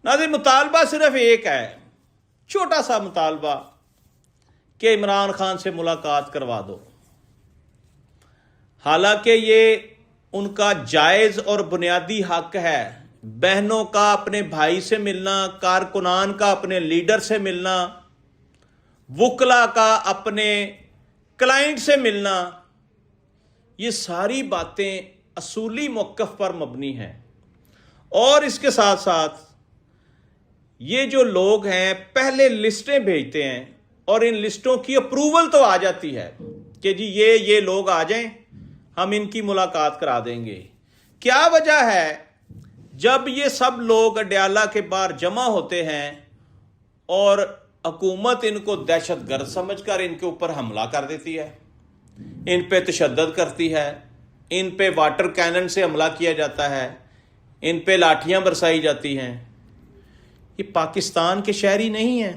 नाज़रीन, मुतालबा सिर्फ एक है, छोटा सा मुतालबा कि इमरान खान से मुलाकात करवा दो। हालांकि ये उनका जायज़ और बुनियादी हक है, बहनों का अपने भाई से मिलना, कारकुनान का अपने लीडर से मिलना, वुकला का अपने क्लाइंट से मिलना, ये सारी बातें असूली मौक़िफ़ पर मबनी हैं। और इसके साथ साथ ये जो लोग हैं पहले लिस्टें भेजते हैं और इन लिस्टों की अप्रूवल तो आ जाती है कि जी ये लोग आ जाएं, हम इनकी मुलाकात करा देंगे। क्या वजह है जब ये सब लोग अडयाला के बाहर जमा होते हैं और हुकूमत इनको दहशतगर्द समझकर इनके ऊपर हमला कर देती है, इन पे तशद्दुद करती है, इन पे वाटर कैनन से हमला किया जाता है, इन पे लाठियां बरसाई जाती हैं। ये पाकिस्तान के शहरी नहीं हैं,